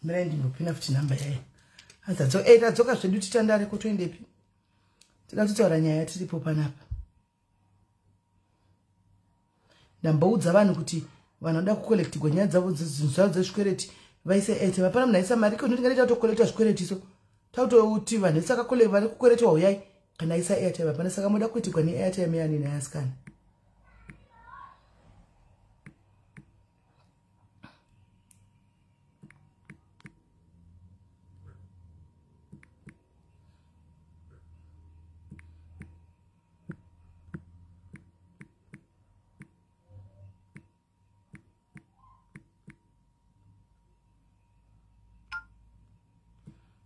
Mrendi mbopina futi namba yae. Hanza dzoka zvedu titandare kutoendepi. Tida kutaura nyaya tiripo panapa. Ndamboudza vanhu kuti vanoda kukolektigwa nyaya dzavo dzezvikwereti vaise airtime. Hapana munhu aisa mari kuti ndingaita kutokolekta zvikwereti so. Tautoti vanhu vari kukorektiwa uyai kana aisa airtime. Hapana saka moda kuitigwa neairtime yani nayasikana.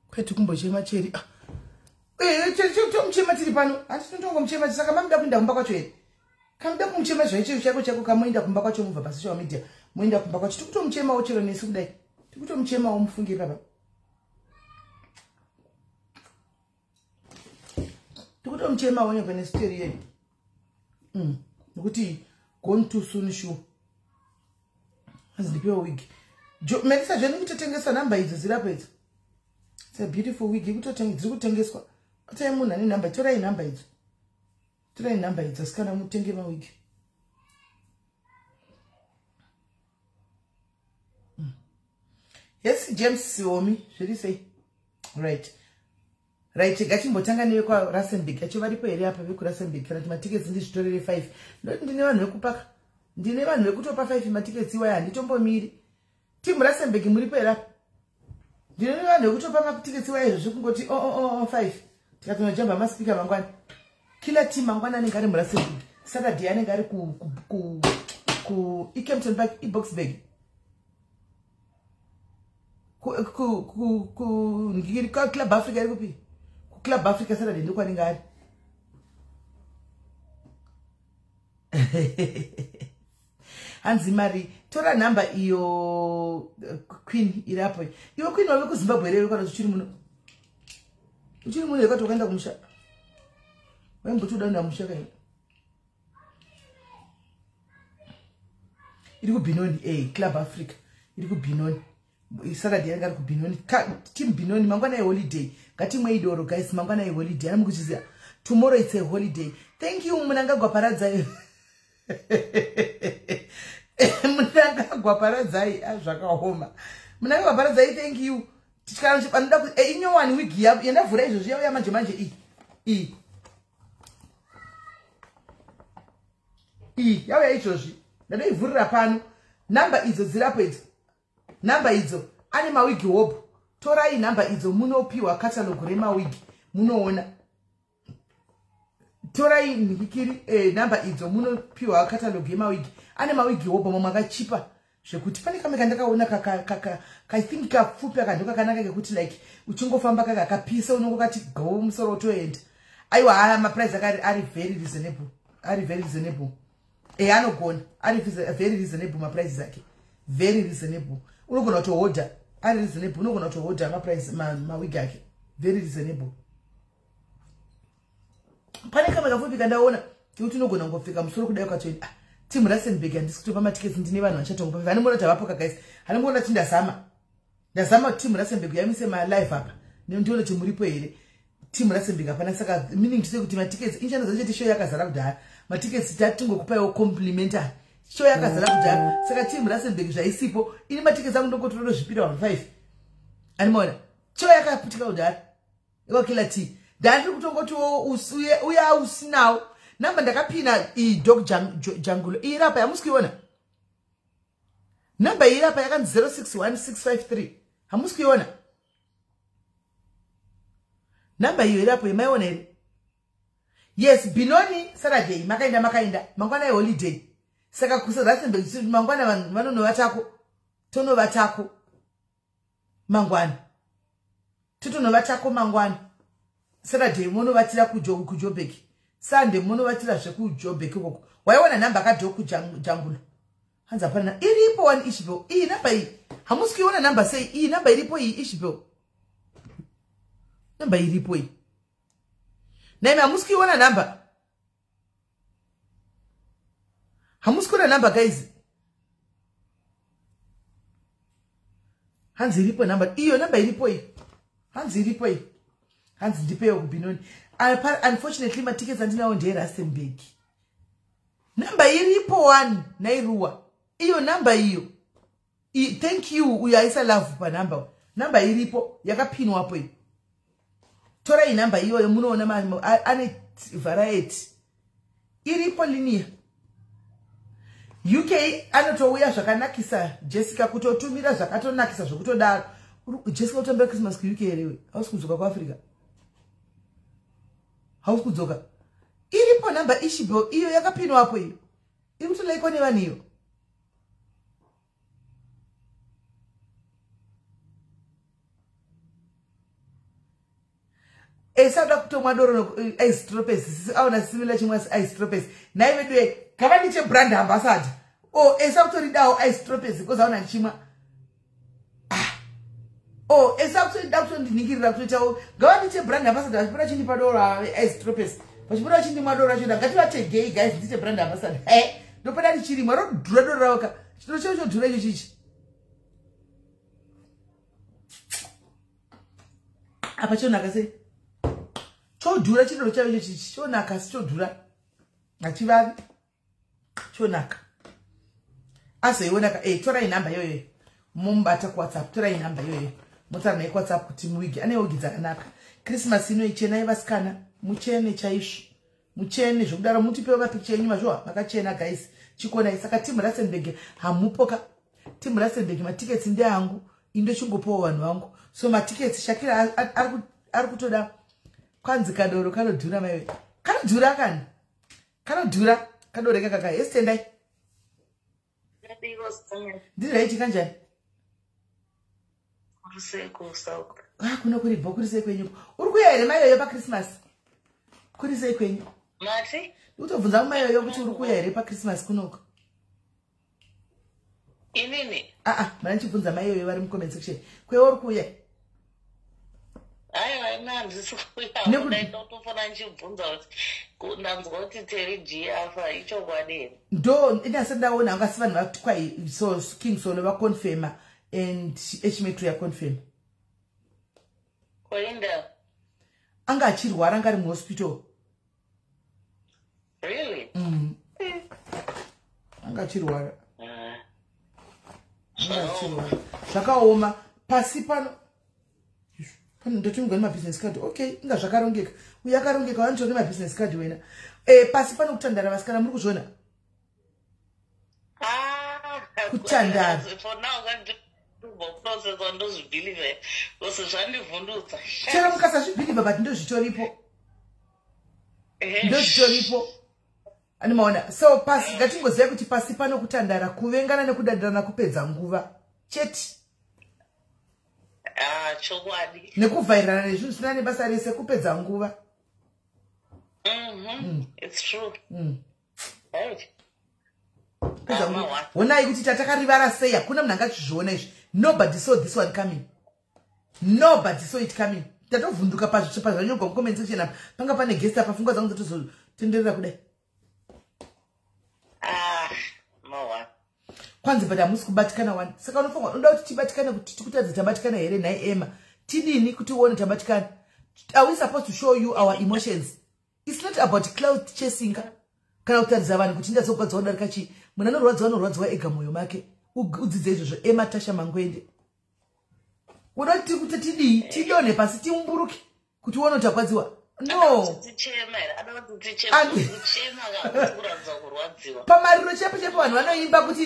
Kwetu kumbochema cheri. Tomchema tiri pano. Hatitotongo mchema saka mamda kuenda kumba kwacho here. Kamda kumchema zvaicho chako kamoenda kumba kwacho mubva pasocial media. Moenda kumba kwacho. Tikutomchema ochero nesu kudai. Tikutomchema omufungira baba. Tikutomchema onye kwenye story yedu. Nikuti gone too soon shoe. Hazidipewa wig. Melissa jeni kutotengesa namba hizo zirapo hizo. It's a beautiful wig. Kutotengeswa. Ata munhu ane namba, torai namba hidzo. Torai namba hidzo sikana mutenge mawig. Yes, James Siomi, zviri sei? Right. Right, gachimbotanga newe kwa Rustenburg. Acho varipo here apa veku Rustenburg kana kuti matiketsi ndizvitorere 5. Ndine vanhu vekupaka. Ndine vanhu vekutopa 5 matiketsi iwaya handitombomiri. Team Rustenburg muripo here apa. Ndine vanhu vekutopa matiketsi iwaya izvo kungoti 5. Tikatonojamba maspika mangwana. Kila team mangwana anenge ari muRustenburg. Saturday anenge ari ku Ecampton Park eBoxburg. Ngiri Club Africa iri kupi? Ku Club Africa Saturday ndiko anenge ari. Hanzi mari tora namba iyo Queen irapo. Iwe Queen wave ku Zimbabwe rero kana zvichiri muno. Uchiri muno yakatokaenda kumusha. Wembotoda nda musha kai. Iri ku Benoni Club Africa. Iri ku Benoni. Saturday yanga ku Benoni. Team Benoni mangwana ye holiday. Ngati mweidoro guys mangwana ye holiday. Ana mukuchiziya. Tomorrow it's a holiday. Thank you munanga gwaparadzai. Munanga gwaparadzai zvakaoma. Munanga gwaparadzai thank you. Tichikana chipanoda kuti inyowani wigi yenda vhura izvo zviya uya manje yauya izvozvi ndadoivhurira pano. Namba idzo dzirapo idzo. Namba idzo ane mawigi hope. Torai namba idzo munopiwa catalog remawigi munoona. Torai ndikiri namba idzo munopiwa catalog yemawigi. Ane mawigi hope mamwe akachipa zvekuti pane kamwe kandakaona I think kapfupi akandoka kanaka kekuti like uchingofamba kakapisa unongo kati go musoro toenda. Aiwa maprice ari very reasonable. Ari very reasonable. Anogona ari very reasonable maprice ake. Very reasonable. Unogona to order. Ari reasonable. Unogona to order maprice mawigi ake. Very reasonable. Pane kamwe kafupi kandaona kuti unogona ngofika musoro kudai ukatoenda. Team Rustenburg handisikutopa matiketsi ndine vanhu vachatongopa. Vane mbona tavapoka guys. Hane mbona tindazama. Ndazama team Rustenburg yamise my life hapa. Ndiona kuti muripo here. Team Rustenburg hapana saka meaning to say kuti matiketsi inchana zachiti show yakazara kudhaya. Matiketsi tatingokupayo complimentary. Show yakazara kudhaya. Saka team Rustenburg zvaisipo ini matiketsi angu ndokotororo zvipira 5. Animona. Show yakaputika kudhaya. Iko kila team. Ndandiri kutongoti uya usinawo. Namba ndakapina dog jungle irapa yamusikuiona. Namba irapa yakanzi 061653. Hamusikuiona. Namba iyo irapo imaiona here. Yes, Benoni Saturday makaenda mangwana ye holiday. Saka kusa Rustenburg mangwana vanono vatako. Tono vatako. Mangwana. Tutono vatako mangwana. Saturday mono vatira kuJoburg. Sunday muno vatira zveku Joburg koko. Waiona namba kadhoku jungle. Hanza pana iripo one Ishbel. Namba iyi. Hamusikuiona namba sei namba iripo iyi Ishbel. Namba iripo iyi. Naime hamusikuiona namba. Hamusikuiona namba guys. hanzi iripo number iyo number iripo iyi hanzi iripo iyi hanzi ndipewo kuBinoni. Unfortunately my tickets andinawo ndeRustenburg. Number iripo 1 nairuwa iyo number iyo thank you uyaisa love pa number iripo yakapinwa hapo iyi. Tora iyi number iyo munoona ane variety iripo linia. UK anotouya zvakanakisa Jessica kutotumira zvakatonakisa zvokutodaro. Jessica utambira Christmas ku UK here. Hausi kudzoka ku Africa. Hausi kudzoka. Iripo number ishibo iyo yakapinwa hapo iyo. Iri kutoleiko nevanhu iyo. Esada kutomwa doro ice tropes auna similar chimwe ice tropes naivedwe kavani che brand ambassador esa kutoridawo ice tropes because auna chimwa esa kutondiningirira kutoitawo gavani che brand ambassador achipura chini padoro ice tropes vachipura chini madoro acho ngativategei guys ndiche brand ambassador ndopeda ndichirimwa rodhura doro rawaka chitoro checho chodhura icho chichi apa chonaka sei chodhura chidoro chayo icho chichi chonaka sichodhura achivavi chonaka azoionaka torai namba yoyo mumbata kuWhatsApp torai namba yoyo mutaura naye kuWhatsApp kuti muwigi ane wigi dzakanaka. Christmas ino ichena yevasikana muchene chaizvo muchene zvokudaro mutipewo mapikicha enyu mazvowa makachena guys chikona saka timu Rustenburg hamupoka timu Rustenburg matikets ndeangu indochingopowo vanhu vangu so matikets Shakira ari kutoda kwanzi kadoro kanodhura maiwe kanodhura kanodhura kadoreka kaka yestendai ndiraiti kanjani kuno kuri bho kuri sei kwenyu uri kuya here maiyoyo paChristmas kuri sei kwenyu mati utobvunza mumaiyoyo kuti uri kuya here paChristmas kunoko inini mana ndichibvunza maiyoyo vari mucomment section kwewo uri kuya aiwa nandisikuya udaitotofona nchibvunza kuti ndanzwa kuti teriji afa ichokwadi ndo inase ndaona angasi vanhu vakuti kwai so King Solo vaconfirma and Metro yaconfirma kwainda anga achirwara anga ari muhospital. Really? Anga achirwara zvakaoma pasi pano ndotumigwa nemabusiness card okay inga zvakarongeka uye akarongeka vanotori mabusiness card wena pasi pano kutandara vasikana muri kuzviona kutandara chero mukasazvibhilivha but ndozvitoripo animaona so pasi ngatingoziva kuti pasi pano kutandara kuvengana nekudandirana kupedza nguva cheti chokwadi nekuvhairana nezvinhu zvisina nebasa rese kupedza nguva. It's true. Right. Honai kuti tatakarivara sei hakuna munhu angachizviona izvi. Nobody saw this one coming. Nobody saw it coming. Tatovhunduka pazvanyorwa mucomment section apa panga pane guest apa pfungwa dzangu dzotozotenderera kudai. Kwanzi but hamusi kubatikana wani. Saka unofunga unoda kuti tibatikane kuti tikutadza tabatikana here naye Emma. Tidini kuti uone tabatikana. Are we supposed to show you our emotions? It's not about cloud chasing. Kana kutaridza vanhu kuti ndazokwadza kudarika chi. Munhu anorwadziwa ega mwoyo make. Udzidze izvozvo Emma Tasha Mangwende. Unoti kuti tidone pasi tiumburuke kuti uone utakwadziwa. No. Pamariro chepo vanhu vanoimba kuti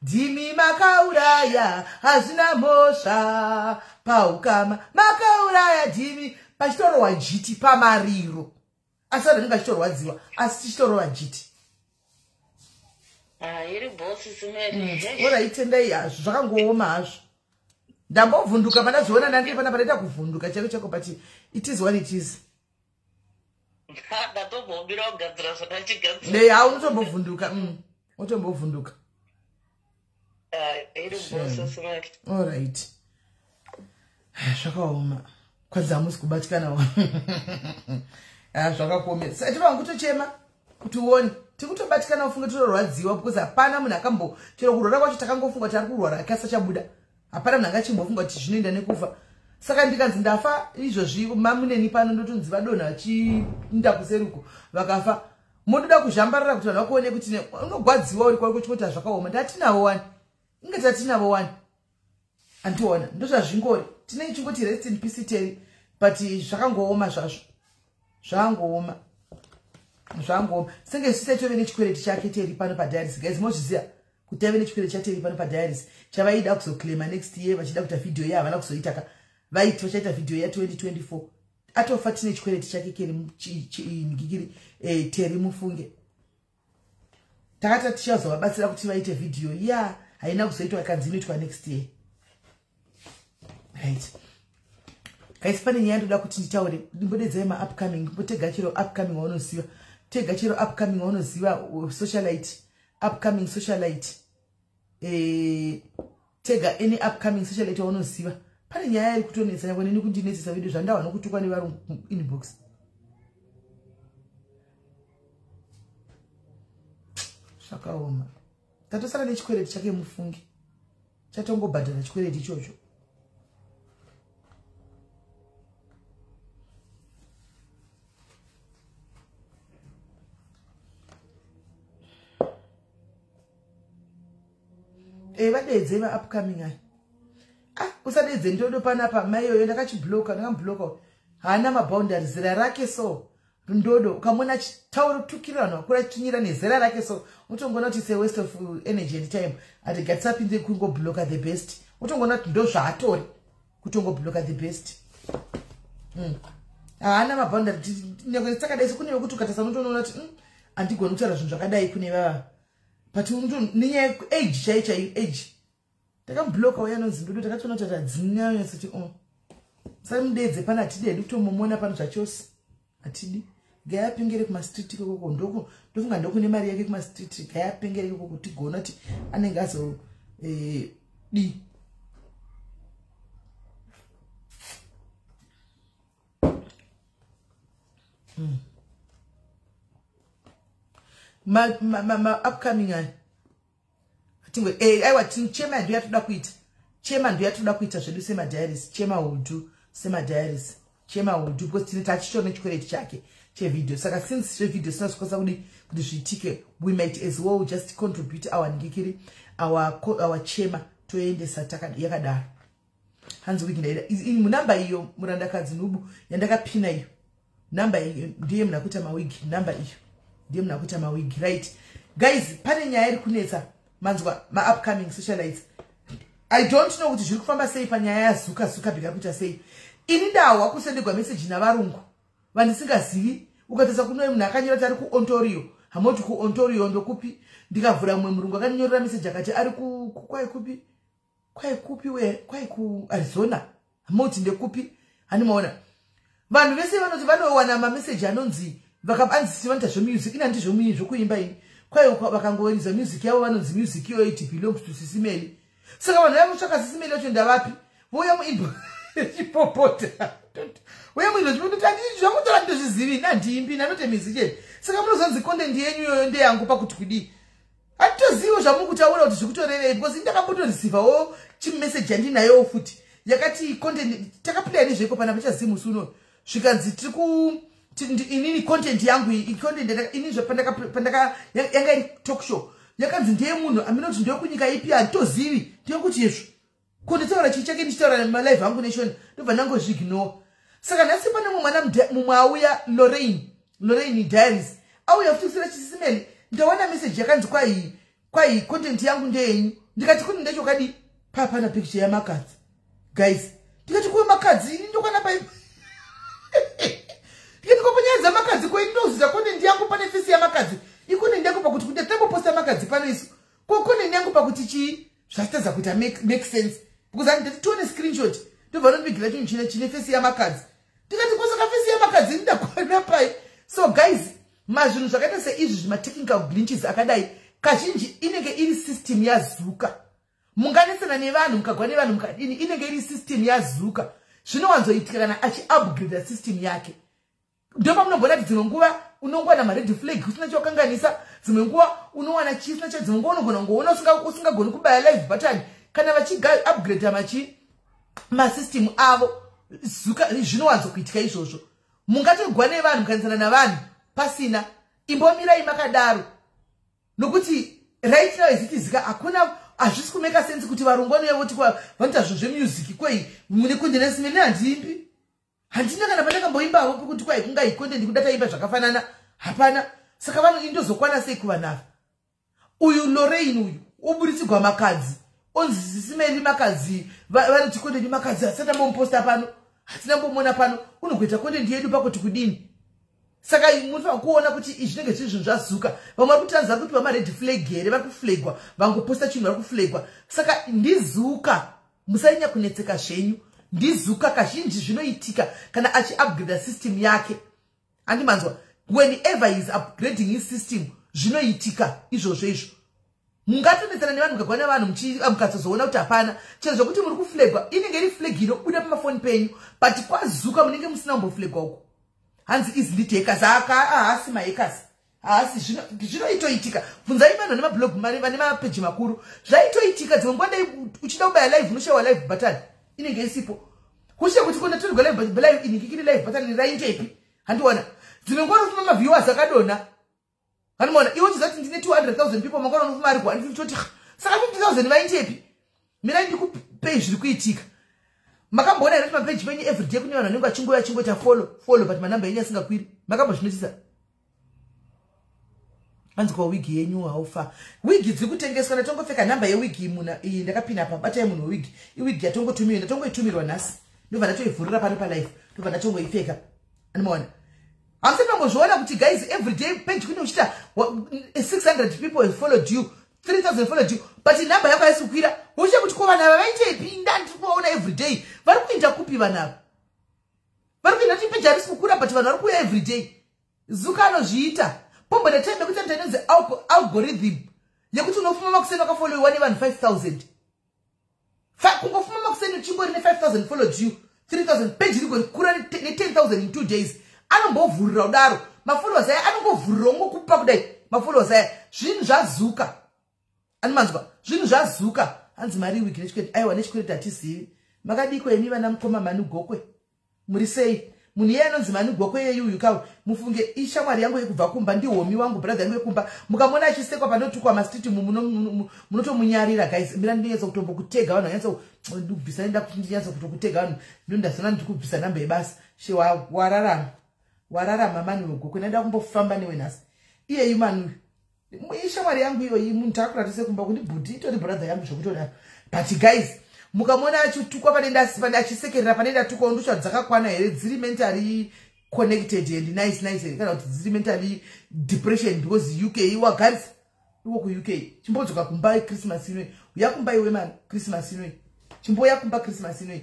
ndimi makauraya hazvina mhosva paukama makauraya ndimi pachitorwa jiti pamariro asi vanhu vanenge vachitorwadziwa asi tichitorwa jiti iri bosi simeri oraitendai hazvo zvakangooma hazvo ndambovhunduka pandazviona ndandiri pana panoita kuvhunduka cheko but it is what it is. Unotombovhunduka unotombovhunduka alright zvakaoma kwanzi hamusi kubatikanawo zvakakomesa ati vangu kutochema kuti uone tikutobatikana ufunge torwadziwa because hapana munhu akambo chero kurwara kwacho takangofunga kuti ari kurwara akasachabuda hapana munhu angachimbofunga kuti zvinoenda nekufa saka ndikanzi ndafa izvozvi mamuneni pano ndotonzi vadonha vachiinda kuseruko vakafa motoda kuzhambarira kuti vanhu vakuone kuti unogwadziwa uri kwari kuchikoti hazvakaoma ndatinavo wani inge tatinavo wani andiona ndozvazvingori tine chingoti rest in peace Terry but zvakangooma zvazvo zvangooma senge sisaichove nechikwereti chake Terry pano padiaries guys mozviziva kuti ave nechikwereti chaTerry pano padiaries chavaida kuzoclaima next year vachida kuita video ye havana kuzoita vaiti vachaita video ya 2024 atofa tine chikwereti chake ngikiri Terry mufunge takati tichazovabatsira kuti vaite video ya haina kuzoitwa kanzi inoitwa next year right guys pane nyaya ndoda kuti nditaure ndimbodedzai upcoming mbotega chero upcoming waunoziva tega chero upcoming waunoziva socialite upcoming socialite tega any upcoming socialite waunoziva pane nyaya iri kutonetsa nyangwe neni kundinetsesa video zvandawana kutukwa nevarungu inbox zvakaoma tatosara nechikwereti chake mufungi chatongobhadhara chikwereti ichocho vadedze upcoming ai usadedze ndodo panapa maiyoyo ndakachibloka ndakambloka haana maboundaries zera rake so ndodo ukamona chitauro tukira vanhu vakura chinyira nezera rake so utongona kuti it's a waste of energy and time ati gatisapinde kungobloka the best utongona kuti ndo zvaatori kutongobloka the best haana maboundaries takadai kune vekuti ukatasa unotoona kuti andigoni kutaura zvinhu zvakadai kune vava but nenyaya age chaichaiyo age takambloka uya anonzi ndodo takatoona kuti atadzinyanya soti samudedze pana atidedi kutomumona pano zvachose atidi gayapengere kumastreet ikoko ndoko ndofunga ndokune mari yake kumastreet gayapengere ikoko tigona kuti anenge azo di upcoming ai atingwe aiwa chema ndio yatoda kuita zvedu semadiaries chema udu semadiaries chema udu because tine tachichona chikwereti chake chevideo saka since chevideo sinazvikosa kuti zviitike we might as well just contribute our ngikiri our chema toendesa yakadaro hanzi wiki ndaida munamba iyo murandakadzi nubu yandakapina iyo namba iyo ndiye munakuita mawigi namba iyo ndiye munakuita mawigi right guys pane nyaya iri kunetsa manzwa upcoming socialites I don't know kuti zviri kufamba sei panyaya yazuka bika kuita sei ini dawa kusenderwa message navarungu vandisingazivi ukatesa kuno munhu akanyora kuti ari kuontorio hamoti kuontorio ndokupi ndikavhura mumwe murungu akanyorera message akati ari kwai kupi kwai kuArizona hamoti ndekupi hanimaona vanhu vese vanoti vanowana mamessage anonzi vakabanzisi vanoita zvomusic ina ndizvo zvokuimba ini kwai vakangoweriza music yavo vanonzi music iyo it belongs to SIS MELLY saka vanhu vamutsvaka SIS MELLY yacho ndavapi vouya muimba chipopota uye muimba chipopota andii zvamutora ndozvizivi nandiimbi nanote music saka munozonzi content yenyu iyoyo ndeyangu pakuti kudii hatitozivo zvamukutaura kuti zvikutorevei because ndakambotozivhawo chimessage yandinayo futi yakati content takaplaya nezveko pana pachazimusi uno zvikanzi inini content yangu content ini pandaka yanga iri talk show yakanzi ndiye munhu aminoti ndiyo kunyika ipi handitozivi ndiyo kuti yezvo kunditaura chii chake ndichitaura malive angu nation ndobva ndangozviignore saka nhasi pane mumwe auya Lorraine Diaries auya futi kusira SIS MELLY ndawana message yakanzi kwai content yangu ndeyenyu ndikati kuti ndechokadi papana picture yamakadzi guys ndikati kuwe makadzi ini ndokana pa ndikaponyadza makadzi kweini ndoziza content yangu pane face yamakadzi ikontent yangu pakuti kuti ndatamboposta makadzi pano isu content yangu pakuti chii zvachitadza kuita make sense because handitione screenshot ndobva nondivigira chinhu chine face yamakadzi ndikati kosaka face yamakadzi ndakwana pai so guys mazvinhu zvakaita seizvi zvimatechnical glitches akadai kazhinji inenge iri system yazuka munganetsana nevanhu mukagwa nevanhu mukadini inenge iri system yazuka zvinowanzoitika kana achiupgrade system yake ndopa munombona kuti dzimwe nguva unongwana mared flag usina chokanganisa, dzimwe nguva unowana chisina cho, dzimwe nguva unogona ngoona usingagoni kubaya live button kana vachiga upgrade masystem avo. Zvinowanzo kuitika izvozvo. Mungatogwa nevanhu mukanisana navanhu pasina imbomirai makadaro. Nokuti right now izitizika hakuna hazvisi kumeka sense kuti varongwa nevoti vanoita zvezvemusic kwei mune content simene handimbi. Handina kana pandakamboimbawo kuti kwai kungai content kudataimba zvakafanana hapana. Saka vanhu indozokwana sei kuva navo. Uyu Lorraine uyu oburitsigwa makadzi. Onzi simeli makadzi vari chikontent makadzi asata momposta pano. Hatina mbomona pano unokuita content yedu pakuti kudini. Saka munofanira kuona kuti izvinenge zvinhu zvazuka. Vamwe vari kutanza kuti vama red flag here vari kuflagwa, vangoposta chinhu vari kuflagwa. Saka ndizuka musainya kunetseka zvenyu. Ndizuka kazhinji zvinoitika kana achi-upgrade system yake. Andimanzwa, whenever he is upgrading his system zvinoitika izvozvo izvo. Mungatonetsana nevanhu mukagwana vanhu mukatsozoona kuti hapana chero zvokuti muri kuflagwa inenge iri flag inobuda pamafoni penyu, but kwazuka munenge musina kumboflagwa uko. Hanzi izinditi hackers haasi mahackers. Haasi zvinoitoitika. Bvunzai vanhu nemablog vane mapeji makuru. Zvaitoitika dzimwe nguva uchida kubaya live unoshayiwa live button inenge isipo. Kushe kuti kuna tiri live inikikiri live button raintepi. Handiona. Dzimwe nguva unofuma maviewers akadona. Handiona. Iwo chizati ndine 200,000 people makona unofuma ari 150 saka 50,000 vaintepi. Mina ndikupei zviri kuitika. Makamboona here kuti mapeji penyu everyday kune vanhu vanenge vachingoita follow but manamba yenyu asingakwiri. Makambozvinotisa. Hanzi kwa wigi yenyu haufa. Wigi dziri kutengeswa ndatongopfeka namba yewigi iyi ndakapina apa batai munhu wigi. Iwigi yatongotumirwa ndatongoitumirwa nhasi. Ndobva ndatoivhurira pano palive. Ndobva ndatongoipfeka. Anomaona. Hamsi pambozviona kuti guys everyday page kune uchita 600 people have followed you. 3,000 followed you, but namba yako haisi kukwira. Ushe kuti kwa vana vaitepi ndandi kuona everyday. Vari kuenda kupi vana? Vari kuenda kuti page harisi kukura but vanhu vari kuuya everyday. Zuka anozviita. Pombo the time yekuti anothenze algorithm yekuti unofuma makuseni wakafollowiwa nevanhu 5,000. Kungofuma makuseni uchimbori ne5,000 followed you. 3,000 page iri kukura ne10,000 in 2 days. Anombovhurira udaro. Mafollowers aya anongovhurira ngokupa kudai. Mafollowers aya zvinhu zvazuka. Animanzwa, zvinhu zvazuka. Hanzi mari wiki nechikwete, aiwa nechikwete hatizivi. Makadiko imi vana mukoma Manu Gokwe. Muri sei? Munhu iye anonzi Manu Gokwe yeyu yukawo. Mufunge ishamwari yangu yekubva kumba ndihomi wangu brother yangu yekumba. Mukamona achisekwa panotukwa masititi munotomunyarira guys. Mira ndinyaso kutombokutega vanhu vanyaso ndikubvisa nenda kuti ndinyaso kutokutega vanhu. Ndondazana ndikubvisa namba yebasa. She wararama Manu Gokwe nenda kumbofamba newe nhasi. Iye Manu ishamwari yangu iyo muntu akuratise kumba kuti budi itori brother yangu zvokutoda. But guys, mukamona achitukwa panenda achisekerera panenda tukwa ndusha dzakakwana here dziri mentally connected and nice kana kuti dziri mentally depression because UK wagari uko ku UK chimbodzoka kumba Christmas ino yakumba iwe man Christmas ino chimbo yakumba Christmas ino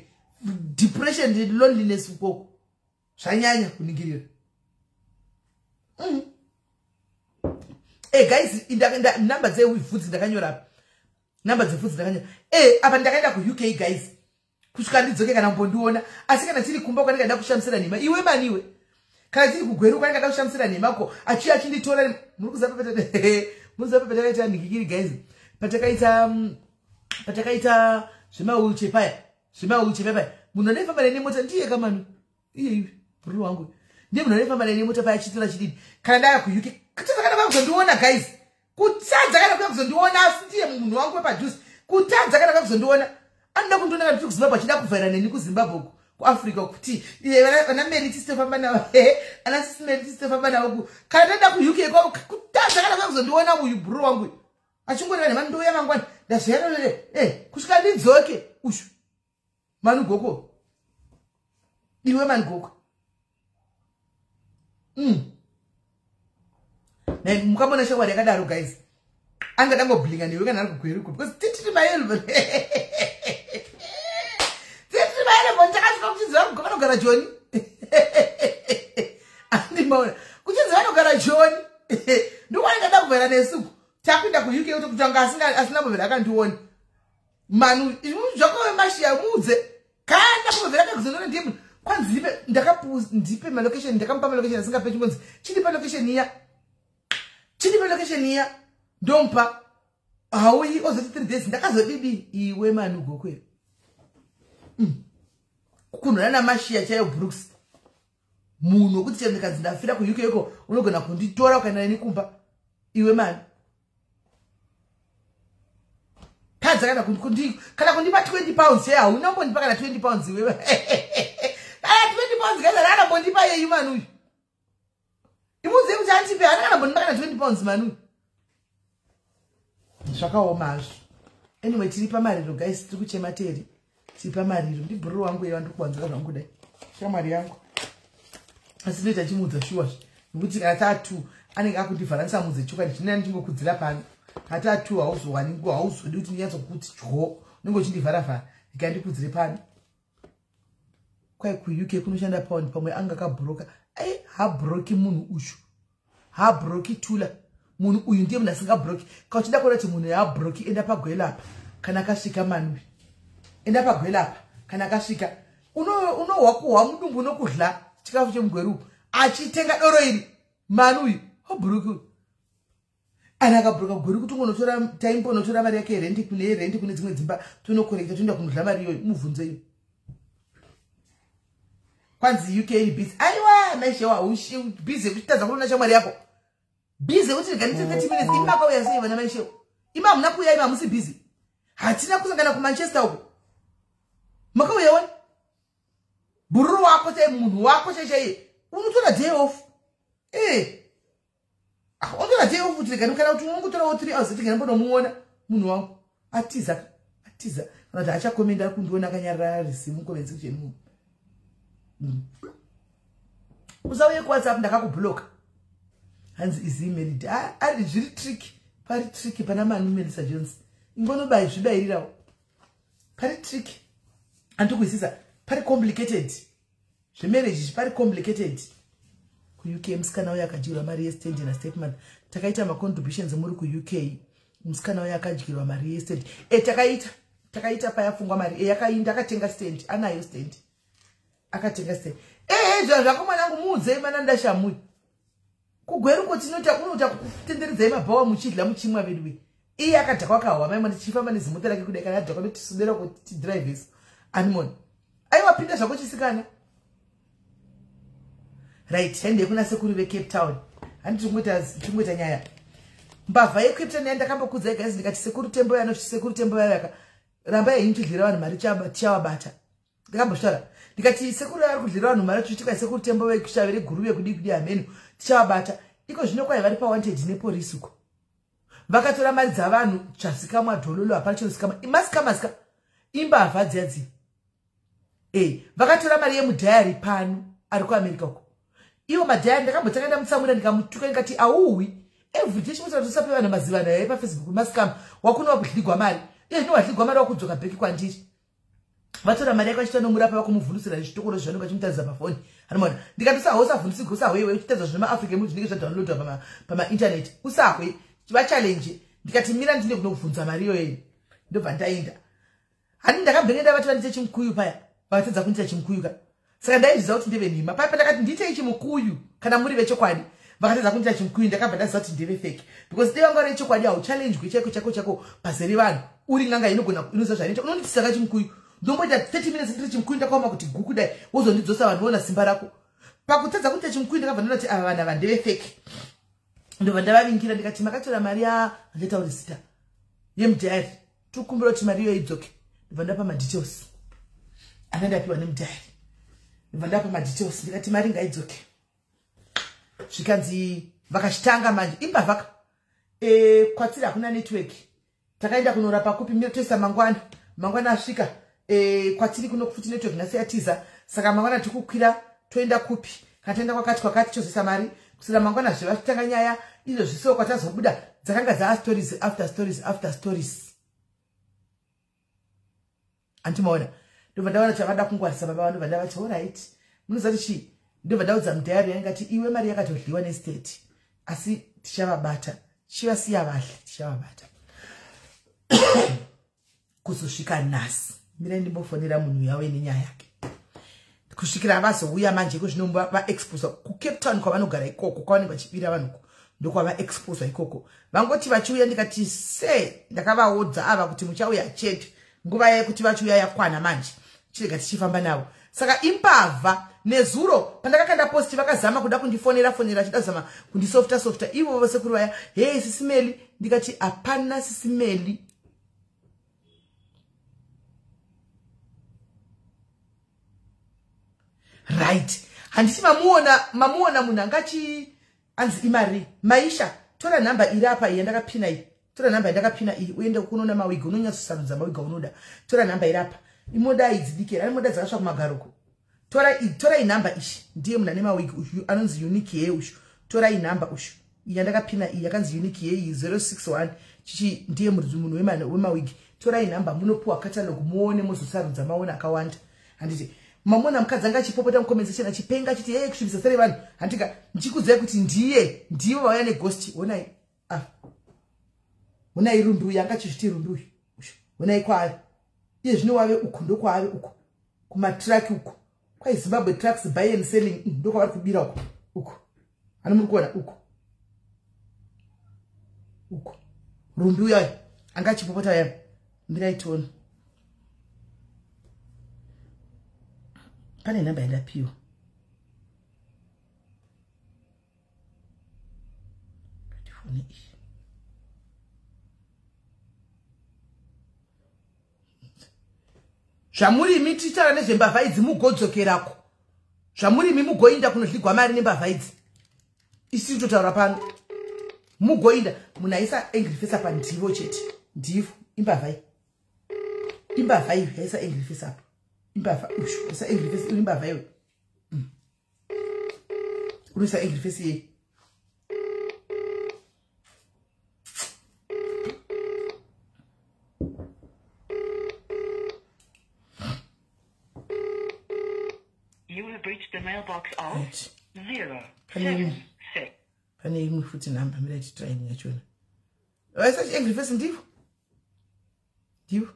depression and loneliness uko zvanyanya kuningirira. Guys, number ze wivhudzi ndakanyora. Number ze vhudzi ndakanyora. Apa ndakaenda ku UK guys. Kusvika ndidzoke kana mbondiona. Asi kana tiri kumba kwanika ndakushamisira nema. Iwe mani iwe. Kana tiri kugweru kwanika ndakushamisira nema ko. Achinditora muri kuzapa petete. Muzape petete ndikikiri guys. Patakaita zvimauche paya. Munhu anefamba nemota ndiye kamanu. Iye bro wangu. Ndiye munhu anefamba nemota paya chitora chidini. Kana ndaya ku UK kutadza kana kuzondiona guys. Kutadza kana kuzondiona ndiye munhu wangu wepajuice. Kutadza kana kuzondiona. Anoda kundiona kana tiri kuZimbabwe achida kuvhaira neni kuZimbabwe kuAfrica kuti vana Meriti sitofamba navo. Ana sisi Meriti sitofamba navo. Kana ndaenda ku UK kwa kutadza kana kuzondiona uyu bro wangu. Achingoreva nemani ndouya mangwana. Ndazviyana kusvika ndidzoke ushu. Manu Goko. Iwe Manu Goko. Mukamona shamwari yakadaro guys. Anga dangoblinga newe kana ari kugweruko because titiri maelvo. Titiri maelvo ndakasvika kuchiziva kuganogara John. Andimaona. Kuchiziva nogara John. Ndokwanika ndakubvera nesuku. Takuenda ku UK kuti kutanga asina mubvera akandiona. Manu zvakove mashiya mudze. Kana kumubvera kakuzonona ndiye kwanzi ndipe malocation ndakampa malocation asingapeti ngonzi chilipa location iya ndompa hauyi ozoti 3 days ndakazodidi iwe manu gokwe kunona mashia chayo Brooks munhu kuti chemikazi ndafira ku UK yeko unogona kunditora ukaenda nekumba iwe manu kadza kana kundipa 20 pounds ya unombondipa kana 20 pounds iwe 20 pounds gaza rana bondipa ye manu imuze kuti antipe ana bondipa kana 20 pounds manu zvakaoma azvo anyway tiri pamariro guys tiri kuchema teri tiri pamariro ndi bhuru wangu yewa ndikuwanzira zvangu dai shamwari yangu asi ndoita chimudza shuwa nokuti kana tatu anenge akundivharanisa mudze choka ndichinena ndingokudzira pano kana tatu hauzowani nguva hauzodi kuti ndinyatsokuti dyo unenge uchindivharavhara ndikandikudzire pano kwai kuuk kunoshanda pound pamwe anga akabhuroka ai habhuroki munhu ushu habhuroki tula munhu uyu ndiye munhu asingabhuroki ka uchida kuona kuti munhu yaabhuroki enda pagwelapa kana akasvika manwi enda pagwelapa kana akasvika unohwakuhwa mudumbu unokudla chikafu chemugweru achitenga doro iri manu uyu wabhuroki ana akabhuroka gweru kuti ungonotora taimbo unotora mari yake rendi kune dzimwe dzimba tonokorekta toenda kunodla mari iyoyo mubvunze iyo kwanzi UK iri busy aiwa maishewa ushi busy kuchitadza kuona shamwari yako busy kuti ndiganite 30 minutes imakauya sei vana maishewa ima hamuna kuuya ima hamusi busy hatina kusangana kuManchester uko makauya wani bhuru wako chai munhu wako chaiye unotora day off unotora day off kuti kana kuti unongotorawo 3 hours tingana mbonomuona munhu wangu atiza kana kuti achakomenda kundiona akanyarara risimu comments kucheni usauye kuWhatsApp ndakakubloka hanzi izi email ari zviri tricky pana manu Melissa Jones ingonobai zvidairirawo pari tricky andikuisisa pari complicated zvemarriage pari complicated ku UK musikana uya akadyirwa mari yestand na statement takaita ma contributions muri ku UK musikana uya akadyirwa mari yestand takaita payafungwa mari yakainda akatenga stand anayo stand akatenga stand zvako mwanangu muudze mana ndashamuyi kugweruko tinota unota kutenderedzai mabhawa muchidla muchimwa vedu iye akadhakwa kahwa mai mwana chifamba nezimota rake kudai kana adhakwa notisudera kuti drivers animon aiwa pinda zvako chisikana right hende kuna sekuru ve Cape Town handi tingweta nyaya mbavha ye Cape Town yandakambokudzai guys ndikati sekuru tembo yana sekuru tembo yaka ramba yeinchidlira vanhu mari chavabata ndakambosvara ndikati sekuru ari kudlira vanhu mari tuchitika sekuru tembo vekushavire guruve kudi amenu tichavabata iko zvino kwai vari pawanted nepolisi uko vakatora mari dzavanhu chasikamwa dhololo hapana chinosikama masika imbavha dziyadzi vakatora mari yemudhayari Pano ari kuAmerica uko iwo madhayari ndakambotanga ndamutsamura ndikamutuka ndikati auwi everyday chimototosape vanhu mazivana yaye paFacebook masikama wakunowa kudhligwa mari iye zvino wadhligwa mari wakudzoka bheki kwandiri vatora mari yako achitanomurapa vakumuvhunusira zvitokoro zvanonga achimutaridza pafoni anomona ndikati usavhunusirwe usahwewe uchitadza zvino maAfrica movie zvinenge zvadownloadwa pamaintaneti usahwe challenge ndikati mira ndine kunobvunza mari iyoyo ndobva ndaenda hani ndakambenge ndavati vandite chimukuyu paya vakatadza kundiita chimukuyu ka saka ndaizviziva kuti ndeve nhima paya pandakati ndiitei chimukuyu kana muri vechokwadi vakatadza kundiita chimukuyu ndakabva ndaziva kuti ndeve fake because dei vanga rechokwadi hauchallengwi chako pazere vanhu uri nganga inoziva zvanoita unonditisa chimukuyu ndomboita 30 minutes ndiri chimukuyu ndakaoma kuti guku dai wozondidzosa vanhu voona simba rako pakutadza kundiita chimukuyu ndakabva ndona kuti ava vanhu ava ndeve fake ndobva ndavavingira ndikati makatora mari handitauri zita yemudhayari tikukumbira kuti mari iyo idzoke ndobva ndapa madetails anandapiwa nemudhayari ndobva ndapa madetails ndikati mari ngaidzoke zvikanzi vakachitanga manje imbavhaka kwatiri hakuna network takaenda kunorapa kupi mira toisa mangwana asvika kwatiri kuno futi network nhasi yatiza saka mangwana tikukwira toenda kupi kana toenda kwakati chozoisa mari kusira mangwana zvevachitanga nyaya izvo zvisiwo kwatazobuda dzakanga dzaa stories after stories antimaona ndobva ndaona chavada kungwarisa baba vanhu ndobva ndavati alright munoziva kuti chii ndobva ndaudza mudhayari yangati iwe mari yakatodliwa nestate asi tichavabata chivasiya vahle tichavabata kuzosvika nhasi mirai ndimbofonera munhu yave nenyaya yake kusvikira vazouya manje kuzvinomba vaexposa kuCape Town kwavanogara ikoko kwavanenge vachipira vanhu ndokwava exposa ikoko vangoti vachiuya ndikati se ndakavaodza ava kuti muchauya chete nguva yekuti vachiuya yakwana manje chirega tichifamba navo saka imbavha nezuro pandakakanda posti vakazama kuda kundifonera chidazama kundisofta ivo vasekuru vaya hey SIS MELLY ndikati hapana SIS MELLY right handisi mamuona munhu angati anzi imari maisha tora namba iri apa iyi yandakapina iyi tora namba yandakapina iyi uende kunoona mawigi unonyatsosarudza mawigi unoda tora namba iri apa imoda idzidikira ani moda dzakasva kumagaruko tora inamba ishi ndiye munhu ane mawigi uyu anonzi unique ye ushu tora inamba ushu iyi yandakapina iyi yakanzi unique ye iyi 061 chichi ndiye munhu wemawigi tora inamba munopuwa catalog muone muzosarudza maona akawanda handiti mamona mukadzi anga achipopota mukomenzesheni achipenga achiti hey kusvibisa sere vanhu handika ndichikudzai kuti ndivo vauya neghost onai onai rundu uyu anga achizviti rundu uyu onai kwaari iye zvino wave uku ndokwaave uku kumatraki uku kwai Zimbabwe trucks buy and selling ndokwavari kubira uku ani muri kuona uku rundu uyu anga achipopota yana ndiraitiona pane namba yandapiwa katifone iyi zvamurimi tichitaura nezvembavha idzi mugodzokerako zvamurimi mugoinda kunodligwa mari nembavha idzi isi totaura pano mugoinda munhu aisa angry face apa ndivo chete ndivo imbavha iyi yaisa angry face apa imbavha ushu yaisa angry face imbavha iyo unoisa angry face iyi You have reached the mailbox of 076. Pane imwe futi namba mira titraini yachona. Waisa angry face ndivo? Ndivo?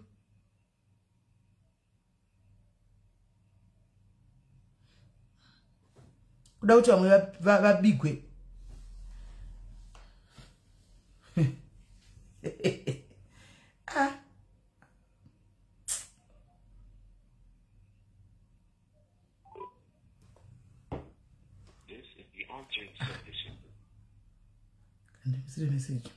Kuda kuti vamwe vabigwe. The message.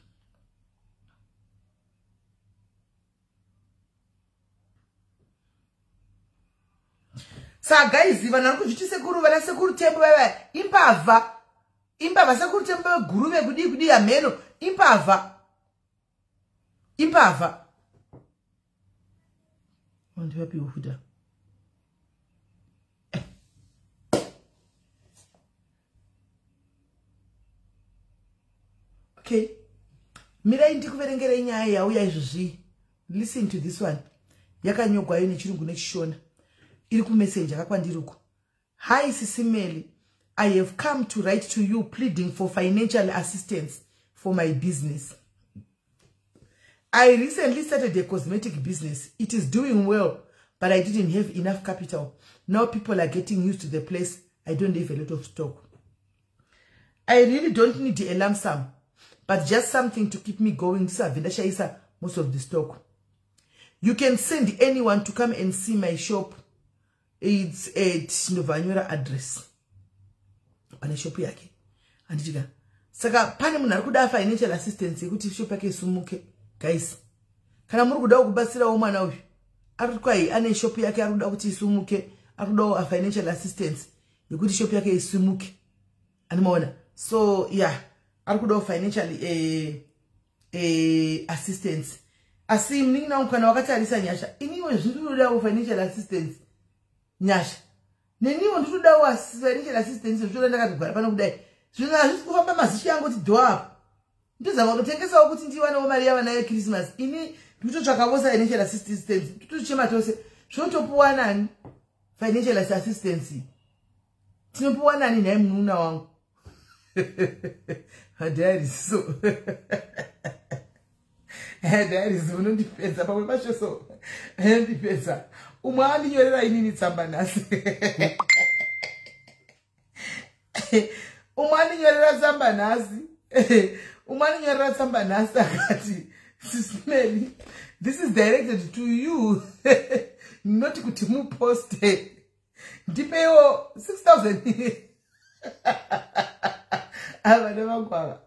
Sa guys, vana kuzviti sekuru vana sekuru tembo baba imbavha sekuru tembo guruve kudi yameno imbavha wandu wapi uhuda okay mirai ndikuverengera nyaya yauya izvozvi listen to this one yakanyogwa yo nechirungu nechishona iri kumessage akakwandiruko hi SIS MELLY I have come to write to you pleading for financial assistance for my business. I recently started a cosmetic business. It is doing well, but I didn't have enough capital. Now people are getting used to the place. I don't have a lot of stock. I really don't need a lump sum, but just something to keep me going. Most of the stock. You can send anyone to come and see my shop. It's at Vanonyengana address. Pane shop yake. Andichika. Saka pane munhu arikuda financial assistance yekuti shop yake isumuke. Guys. Kana muri kuda kubatsira mwana uyu. Arikwai ane shop yake arikuda kuti isumuke. Arikuda financial assistance yekuti shop yake isumuke. Animaona. So yeah. Arikuda financial assistance. Asi mningi na mkana wakatarisa nyasha. Iniwe zviruda financial assistance. Nyasha. Neniwo ndikuda financial assistance zvoda ndakatogara pano kudai. Zvino hazvisi kufamba mazishi yangu kuti do up. Ndozama kutengesawo kuti ndiwanewo mari yavana yeChristmas. Ini nditotsvakawo financial assistance. Nditochema tose. Zvotopuwa nani financial assistance? Tinopuwa nani naye mununa wangu? Hadari so. Hadari so unondipedza pamwe pacho so. Ndipedza. Umwe andinyorera inini tsamba nhasi. umani nyorera tsamba nhasi umani nyorera tsamba nhasi akati Sis Melly, this is directed to you not kuti muposte ndipewo 6,000 avana vangwava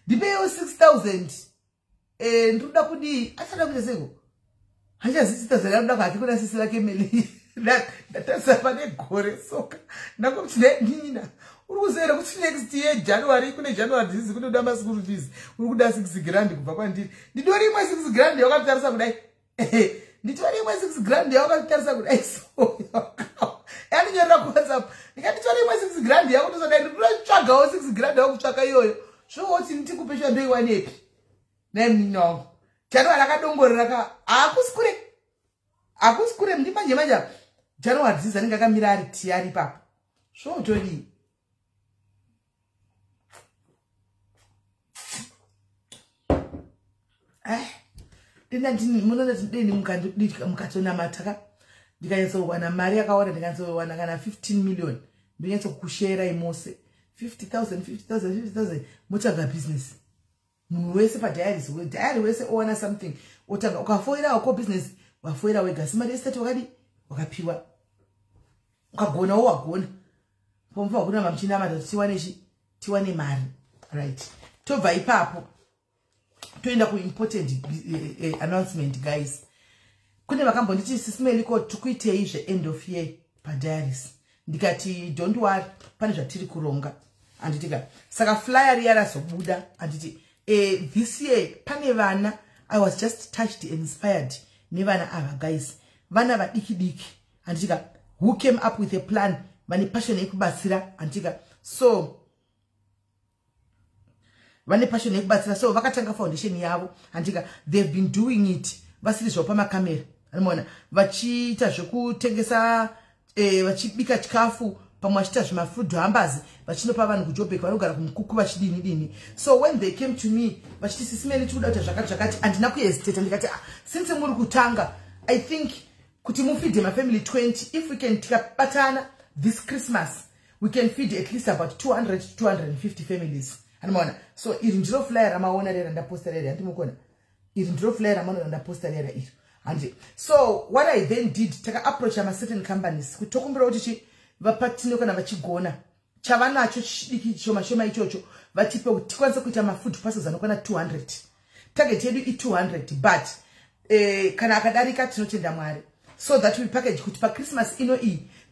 ndipewo 6,000 ndoda kudi achada kuita seko hachazisita zvakaruda kwake kuna sisi lake Melly ndatarisa pane gore soka ndakuti nina uri kuzoera kuti next year January kune January zizi kunoda maschool fees uri kuda 6 grand kubva kwandiri nditori imwe 6 grand yawakatarisa kudai nditori imwe 6 grand yawakatarisa kudai so yaninyorera ku WhatsApp ndikatitori imwe 6 grand yakutozodai ndinotsvagawo 6 grand yakutsvaka iyoyo zvoti ndikupe shando iwanepi naimninongo January akadongorera akusikure ndi manje January zizi anenge akamira ari tiyari papo zvotodi mukatonamataka ndikanyatsowana mari yakawanda ndikanyatsowana kana 15 million ndonyatsokushera imose 50,000 motsvaga business munhu wese padiaries diary wese owana something otanga ukafoira wako business wafoira wega simari estate wakadi wakapiwa ukagona wagona pomva wakuna mamchina amata tiwane mari right tobva ipapo toenda ku important announcement guys kune vakambonditi Sis Melly ko tukuitei zve end of year padiaries ndikati don't worry pane zvatiri kuronga anditika saka flyer yarazobuda anditi this year pane vana I was just touched and inspired nevana ava guys vana vadiki anditika who came up with a plan vane passion yekubatsira anditika so vane passion yekubatsira so vakatanga foundation yavo anditika they've been doing it vasiri zvopa makamera anoona vachiita zvekutengesa vachibika chikafu pamwe vachiita zvemafood hambazi vachinopa vanhu kuJoburg vanogara kumukuku vachidini so when they came to me vachiti Sis Melly tikuda kuita zvakati handina kuhesitate ndikati since muri kutanga I think kuti mufeed my family 20 if we can tikabatana this Christmas we can feed at least about 200 to 250 families anoona so iri ndiro flyer ramaona rera ndaposta rera andimukona iri ndiro flyer ramaona ndaposta rera iri and so what I then did taka approach ama certain companies kutokumbira kuti vapatino kana vachigona chavanacho chidiki shoma ichocho vatipe kuti tikwanise kuita ma food parcels anokwana 200 target yedu i 200 but kana akadarika tinotenda Mwari so that we package kuti pa Christmas ino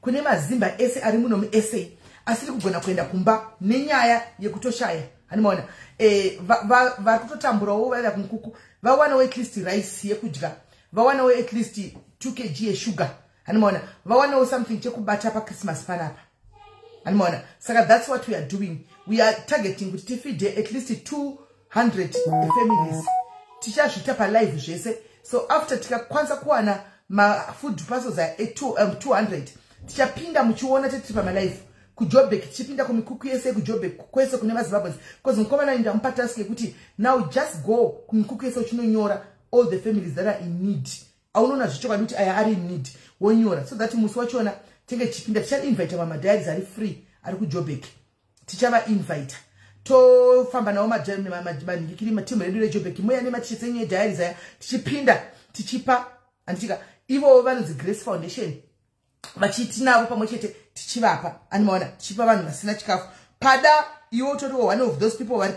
kune mazimba ese ari muno mu-SA asiri kugona kuenda kumba nenyaya yekutoshaya animaona vari kutotamburawo vaenda kumukuku vawanawo at least rice yekudya vawanawo at least 2 kg yesugar animaona vawanawo something chekubata pa Christmas panapa animaona saka that's what we are doing we are targeting kuti tifeed at least 200 families tichazvita pa live zvese so after tikakwanisa kuwana ma food parcels are 200 tichapinda muchiona tiri pa live kuJoburg tichipinda kumikuku yese kuJoburg kwese kune maZimbabweans because mukomana inda mupa task yekuti now just go kumikuku yese uchinonyora all the families that are in need aunona zvichoka kuti aya ari in need wonyora so that musi wachona tenge chipinda ticha invite mama diaries ari free ari kuJoburg tichava invite to famba nawo majani mamaningikiri matimu redu reJoburg moya nematichesenye diaries aya tichipinda tichipa anditika ivo vanonzi Grace Foundation vachiti navo pamwe chete tichivapa animaona tichipa vanhu vasina chikafu pada iwo toriwo one of those people vari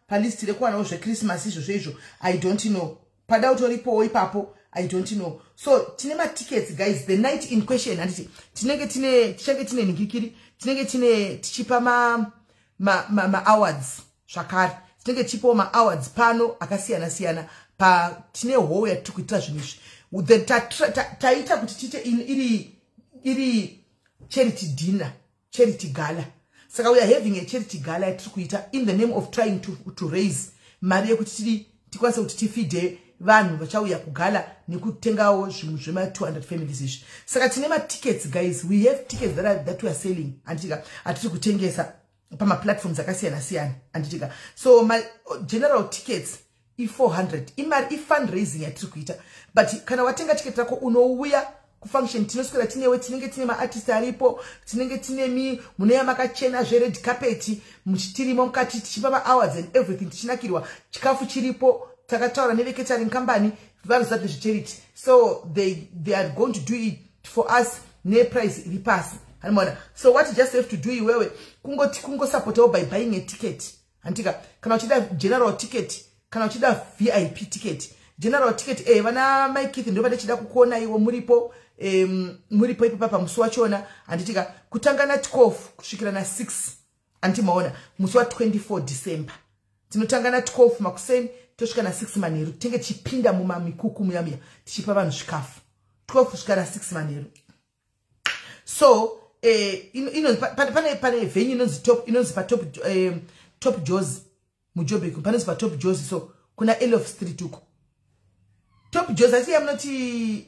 pa list rekuwanawo zveChristmas izvo I don't know pada utoripowo ipapo I don't know so tine ma tickets guys the night in question anditi tichange tine ningikiri tinenge tichipa ma awards zvakare tinenge tichipawo ma awards pano akasiyana pa tine hall yatiri kuitira zvinhu izvi taita kuti tiite iri charity dinner charity gala saka we are having a charity gala yatiri kuita in the name of trying to raise mari yekuti tikwanise kuti tifeed vanhu vachauya kugala nekutengawo zvinhu zvema 200 families izvi saka tine ma tickets guys we have tickets that we are selling anditika atiri kutengesa pama platforms akasiyana anditika so my general tickets i 400 imari i fundraising yatiri kuita but kana watenga ticket rako unouya kufunction tinoswera tinewe tinenge tine maartist aripo tinenge tine muneya makachena zvered carpet muchitirimo mukati tichipa ma-hours and everything tichinakirwa chikafu chiripo takataura neveketering company varizati nezvecharity so they are going to do it for us neprice iri pasi hanimona. So what you just have to do iwewe kungosupportawo by buying a ticket antika kana uchida general ticket kana uchida VIP ticket. General ticket vana Mike ndo vanechida kukuona iwo muripo ipo pamusi wachona anditika kutanga na 12 kusvikira na 6 antimaona musi wa 24 December tinotanga na 12 makuseni tosvika na 6 manheru tenge chipinda mumamikuku muyamiya tichipa vanhu zvikafu 12 kusvika na 6 manheru. So pane venue inonzi top Jozi muJoburg panonzi pa Top Jozi. So kuna Elf Street uko Top Jozi asi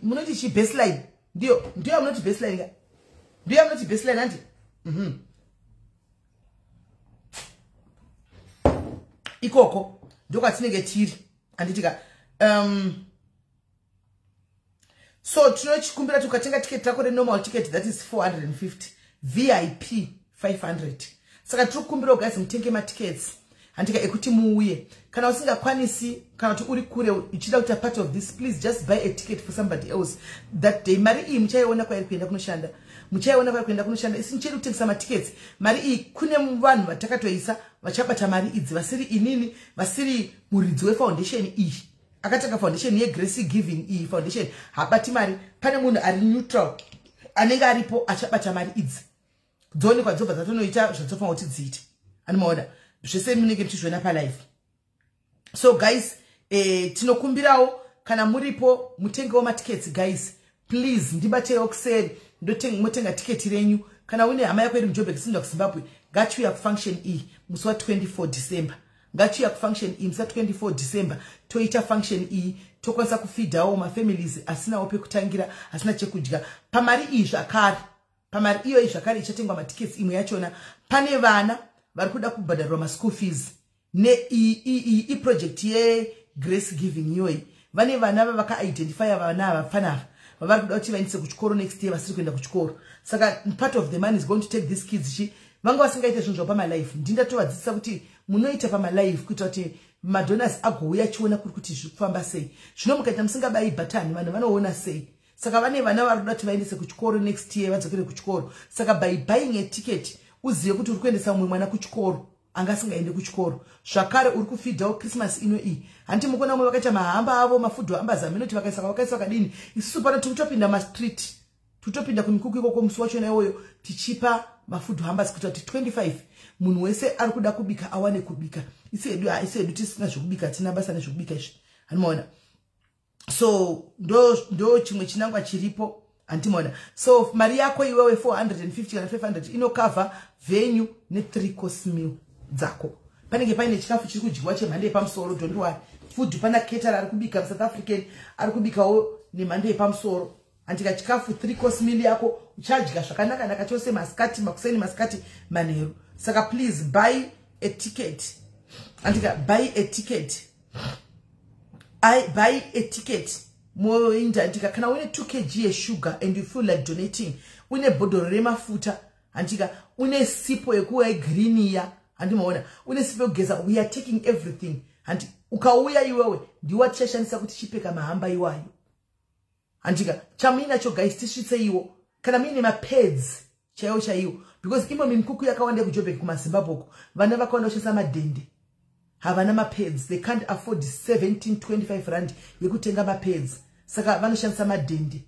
munoti chi baseline ndio munoti baseline ndio munoti baseline andi ikoko ndo kwatinenge tiri anditika so tinochikumbira tukatenga ticket rako renormal ticket that is 450 VIP 500 saka tikukumbira guys mutenge ma tickets andika ekuti muuye kana usingakwanisi kana kuti uri kure uchida kuita part of this please just buy a ticket for somebody else that day. Mari iyi muchaiona kwa kuenda kunoshanda muchaiona kwa kuenda kunoshanda isincheri kutengesa ma tickets mari iyi kune vanhu vatakatoisa vachabata mari idzi vasiri inini vasiri muridzi we foundation iyi akataka foundation ye Grace Giving iyi foundation habati mari pane munhu ari neutral anenge aripo achabata mari idzi dzoni kwa dzobva dzatonoita zvatsofanwa kuti dziite animaona zvese munenge mchizviona pa live. So guys tinokumbirawo kana muripo mutengewo ma tickets guys please ndibatewo kuseri motenga ticket renyu kana une hama yako iri muJoburg sinda kuZimbabwe ngachiuya kufunction iyi musi wa 24 December ngachiuya kufunction iyi musi wa 24 December toita function iyi tokwanisa kufeedawo mafamilies asinawo pekutangira asina chekudya pamari iyi zvakare pamari iyo zvakare ichatengwa ma tickets imwe yachona pane vana vari kuda kubhadharwa ma school fees ne i project ye Grace Giving iyoyi vane vana vaka identify vana avafanava vari kuda kuti vaendese kuchikoro next year vasiri kuenda kuchikoro saka part of the money is going to take these kids vanga vasingaite zvinhu zvapama life ndindatovadzisa kuti munoita pama life kuita kuti madonors agouya chiona kuri kuti zvikufamba sei zvino mukaita musingabayi button vanhu vanoona sei saka vane vana vari kuda kuti vaendese kuchikoro next year vadzokere kuchikoro saka by buying a ticket uzive kuti uri kuendesa mumwe mwana kuchikoro angasingaende kuchikoro zvakare uri kufeedawo Christmas ino iyi handi mukona mwe vakaita mahamba avo mafood hamba zaminoti vakaisa kadini isusu pano tikutopinda ma street tutopinda kumikuku ikoko musi wachona iwoyo tichipa mafood hamba sikuita kuti 25 munhu wese ari kuda kubika awane kubika isedu tisina zvokubika tina basa nezvokubika izvi hanimaona. So ndo chimwe chinangwa chiripo antimona. So mari yako iwewe 450 kana 500 inokava venue ne 3 course meal dzako panenge paine chikafu chiri kudyiwa chemhando yepamusoro don't worry food pana caterer ari kubika South African ari kubikawo nemhando yepamusoro andika chikafu 3 course meal yako uchadya zvakanaka naka chose maskati makuseni maskati manheru saka please buy a ticket andika buy a ticket buy a ticket moinda andika kana une 2 kg ye sugar and you feel like donating une bodoro remafuta andika une sipo yekuwa green ya andimaona une sipo yekugeza we are taking everything and ukauya iwewe ndiwa tichashandisa kuti chipeka mahamba iwayo andika chamina cho guys tisvitse iwo kana mine ma pads chaiwo because imo mimikuku yakawanda kuJoburg kuma Zimbabwe vana vakawanda kuchesa madende havana ma pads they can't afford 17-25 rand yekutenga ma pads saka vanoshandisa madende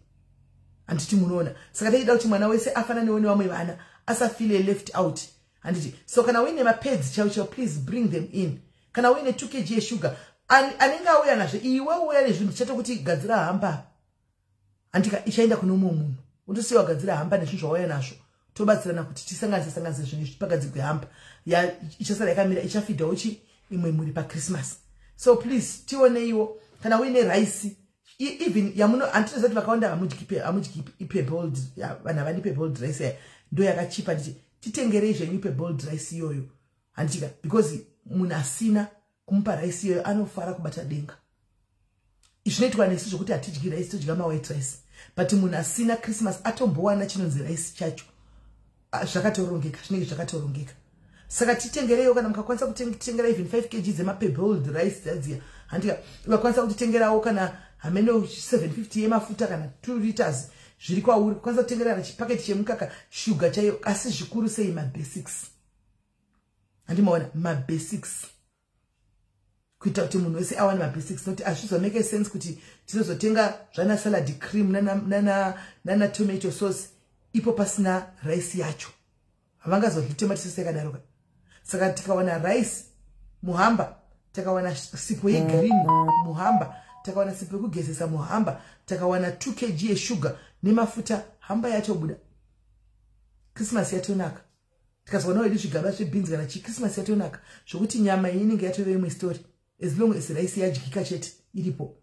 anditi munoona saka teida kuti mwana wese afana neone vamwe vana asafile left out anditi so kana wine ma pads chao please bring them in kana wine 2 kg ye sugar anenge auya nazvo iwe uya nezvinhu chato kuti gadzira hamba andika ichaenda kuno munhu undosiwa gadzira hamba nezvinhu zvauya nazvo tobatsirana kuti tisanganise zvinhu zvipagadzirwe hamba ya ichasara yakamira ichafidha uchi imwe muri pa Christmas. So please tione iwo kana wine rice even yamuno antizati vakaunda amujiki ipe bold vana vanipe bold rice ndo yakachipa nditi titengere zvenyu ipe bold rice iyoyo andika because munhu asina kumupa rice iyoyo anofara kubata denga zvinoitwa nesu zvokuti hatidyi rice todya white rice but munhu asina Christmas atombowana chinonzi rice chacho zvakatorongeka zvinenge zvakatorongeka saka titengereyo kana mukakwanisa kutengera even 5 kg dzemapebled rice dzadziya handika ukakwanisa kutitengerawo kana hameno 750 yemafuta kana 2 liters zviri kwauri kwanisa kutengera chipaketi chemukaka sugar chayo asi zvikuru sei mabasics handimaona mabasics kuita kuti munhu wese awane mabasics noti azvizomake sense kuti tinozotenga zvana salad cream nana tomato sauce ipo pasina rice yacho havangazozvitema tisese kadaro saka tikawana rice muhamba takawana sipo yegreen muhamba takawana sipo yekugezesa muhamba takawana 2 kg yesugar nemafuta hamba yacho buda Christmas yatonaka tikazowana wedu zvigaba zvebeans kana Christmas yatonaka zvokuti nyama inenge yatove imwe story as long as rice yadyika chete iripo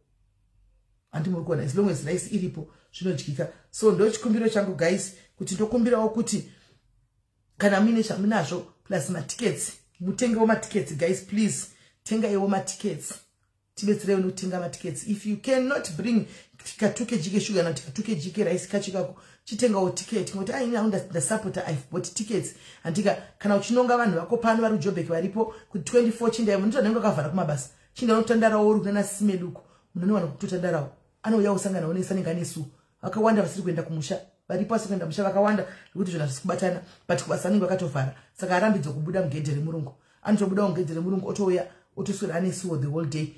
andimuri kuona as long as rice iripo zvinodyika so ndo chikumbiro changu guys kuti ndokumbirawo kuti kana mine zvamunazvo plus matickets mutengewo matickets guys please tengaiwo matickets tibetserewo nokutenga matickets if you cannot bring 2 kg kesugar na 2 kg kerice kachikako chitengawo ticket ngoti aina ndasupporta I've bought tickets andika kana uchinonga vanhu vako pano vari Joburg varipo kuti 24 chinda munhu anenge akavhara kumabasa chinda unotandarawo uri kuna simeluko munhu anowana kutotandarawo anouya usangana unesanga nesu vakawanda vasiri kuenda kumusha varipo asiri kuenda musha vakawanda nokuti zvona zvisikubatana but kubasa vanenge vakatovhara saka arambidzo kubuda mugedhe remurungu anotobuda mugedhe remurungu otouya otoswera anesuwo the whole day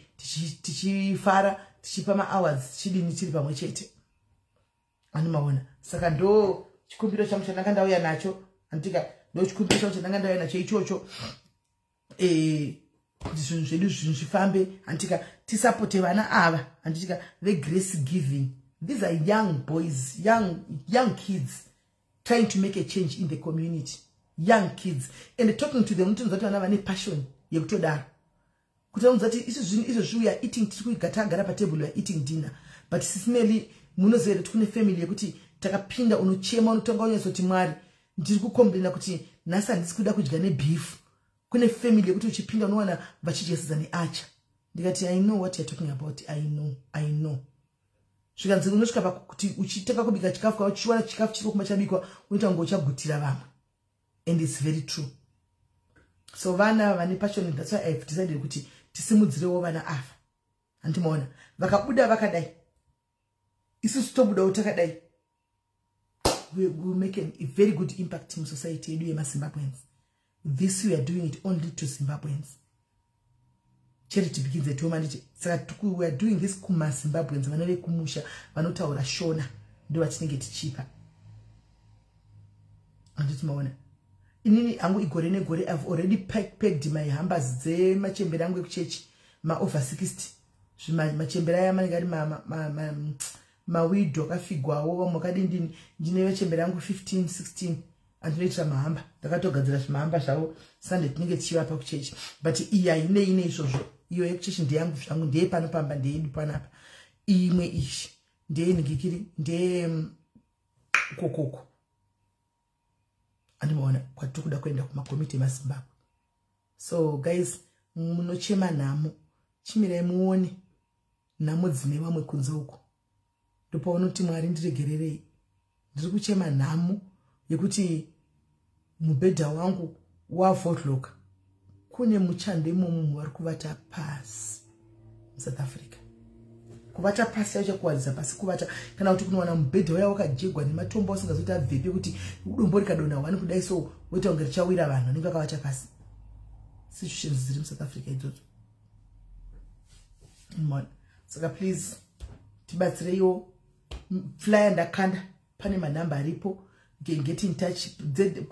tichifara tichipa ma-hours tichidini tiri pamwe chete animaona saka ndo chikumbiro changu chandanga ndauya nacho antika ndo chikumbiro changu chandanga ndauya nacho ichocho kuti zvinhu zvedu zvinhu zvifambe antika tisapote vana ava anditika vegrace giving these are young boys young kids trying to make a change in the community young kids and talking to them unotonzati vana vane passion yekutodaro kuti unzati izvo we are eating tiri kuigara patable we are eating dinner but sisimeli munoziva kuti kune family yekuti takapinda unochema unotonga unyasoti Mwari ndiri kukomplaina kuti nhasi handisi kuda kudya nebeef kune family yekuti uchipinda unowana vachidyesesa neacha ndikati I know what you're talking about I know zvikanzi unosvika pakuti uchitaka kubika chikafu kwa uchiwana chikafu chiri kumachabikwa unoita kunge uchagutira vamwe and it's very true so vana vane passion that's why I've decided kuti tisimudzirewo vana ava andimaona vakabuda vakadai isusu tobudawo takadai we will make a very good impact in society yedu yemaZimbabweans. This we are doing it only to Zimbabweans. Charity begins at home and we are doing this kuma Zimbabweans vanove kumusha vanotaura shona ndo vatinenge tichipa anditi maona inini angu igore negore I've already pegged my hambers dzemachembera angu ekuchechi over 60 machembera aya manenge ari mawido akafigwawo vamwe vakadini ndine vachembera angu 15 16 andinoitira mahamba ndakatogadzira zvimahamba zvavo Sunday tinenge tichivapa kuchechi but iya ine izvozvo iyo yekuchechi ndeyangu zvangu ndeye panopamba ndeyedu panapa imwe ishi ndeye ningikiri ndeye kokoko andimoona kwatiri kuda kuenda kumakomiti emaZimbabwe. So guys munochema nhamo chimirai muone nhamo dzine vamwe kunze uko ndopaunoti Mwari ndiregererei ndiri kuchema nhamo yekuti mubhedha wangu wavhodloka kune muchando imomo vari kuvata pasi muSouth Africa kuvata pasi yacho kuwadza pasi kuvata kana kuti kunowana mubhedha waya wakajegwa nematombo usingazoti abvepe kuti dombo rikadonha wani kudai so woita kunge richawira vanhu vanenge vakavata pasi situations dziri muSouth Africa idzodzo saka please tibatsireiwo flyer ndakanda pane manhamba aripo you can get in touch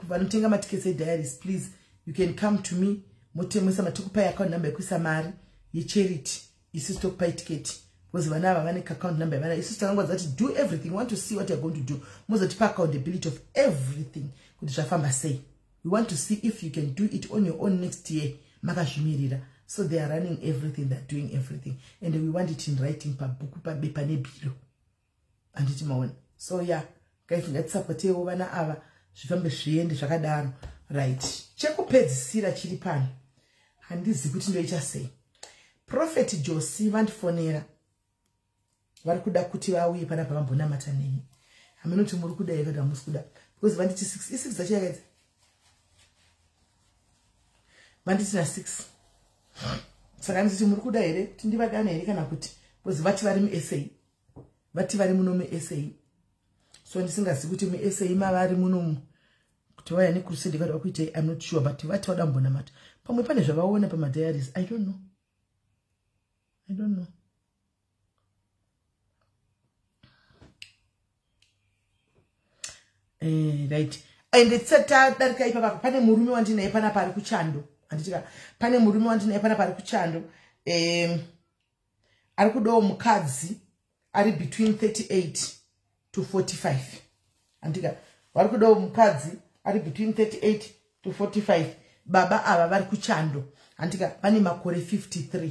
vanotenga matickets ediaries please you can come to me motemesa matikupai account number yekuisa mari yecharity isusu tokupai ticket because vana ava vane account number yavana isusu takangwadza kuti do everything we want to see what you're going to do mozotipa accountability of everything kuti zvafamba sei we want to see if you can do it on your own next year makazvimirira so they are running everything, they're doing everything and we want it in writing pabhuku pabepa nebhilo anditi maona so yeah guys ngatisupportewo vana ava zvifambe zviende zvakadaro right chekupedzisira chiri pano handizivi kuti ndoita sei Prophet Josi vandifonera vari kuda kuti vauye panapa vambonamata nemi. Hamunoti muri kuda here kana hamusi kuda. Because vanditi 6 6 zachiyakaita. Vanditi na 6. Saka nditi muri kuda here kuti ndivadane here kana kuti because vati vari muSA. Vati vari muno muSA. So ndisingazivi kuti muSA mavari muno kuti vaya necrusade kada kuita. I'm not sure but vati vada mbonamata. Pamwe pane zvavaona pamadiaries. I don't know. Right. And it's a darka ipapa pane murume wandinaye pana pari kuchando. Anditika pane murume wandinaye pana pari kuchando. Ari kudawo mukadzi ari between 38 to 45. Anditika vari kudawo mukadzi ari between 38 to 45. Baba ava vari kuchando. Anditika vane makore 53.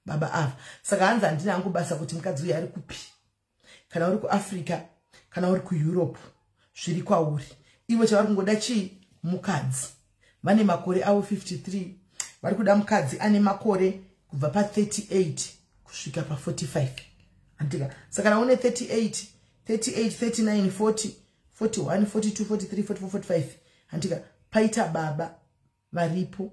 Baba ava. Saka hanzi handina hangu basa kuti mukadzi uyu ari kupi. Kana uri kuAfrica, kana uri kuEurope. Zviri kwauri. Ivo chavari kungoda chii? Mukadzi. Vane makore avo 53. Vari kuda mukadzi ane makore kubva pa 38 kusvika pa 45. Antika. Saka kana une 38, 39, 40, 41, 42, 43, 44, 45. Antika. Paita baba varipo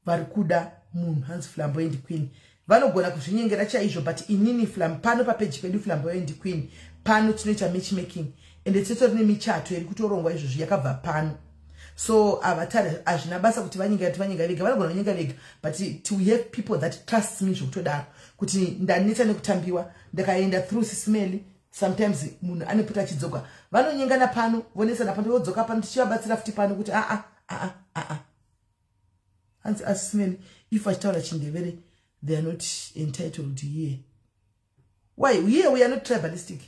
vari kuda munhu hanzi flamboyant queen. Vanogona kuzvinyengera chaizvo but inini pano papeji pedu flamboyant queen. Pano tinoita matchmaking. Ende titori nemichato iri kutorongwa izvozvo yakabva pano. So avatari hazvina basa kuti vanyenga vega vanogona kunyenga vega but to have people that trust me zvokutodaro kuti ndaneta nekutambiwa ndakaenda through SIS MELLY. Sometimes munhu anepota achidzoka vanonyengana pano vonesana pano vodzoka pano tichivabatsira futi pano kuti hanzi SIS MELLY if vachitaura chindevere they are not entitled here. Why? Here we are not tribalistic.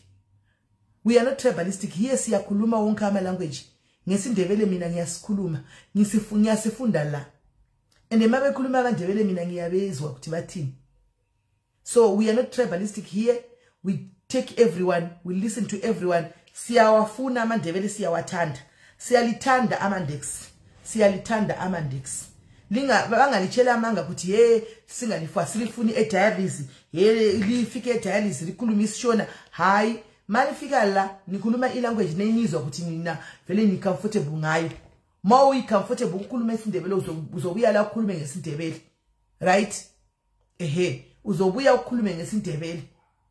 We are not tribalistic. Here siyakhuluma wonke ama language. Ngesindebele mina ngiyasikhuluma. Ngiyasifunda la. And emabe khuluma abandebele mina ngiyabezwa ukuthi bathini. So we are not tribalistic here. We take everyone. We listen to everyone. Siyawafuna amandebele siyawathanda. Siyalithanda amandex. Siyalithanda amandex. Linga bangalitshela amanga ukuthi singalifwa silifuni edialysis. Lifike edialysis likhuluma isishona. Hayi. Malifika la nikhuluma ilanguage nenizwa ukuthi nina vele ni comfortable ngayo. Mawu comfortable ukukhuluma isindebele uzobuya la ukukhuluma ngesindebele. Right? Uzobuya ukukhuluma ngesindebele.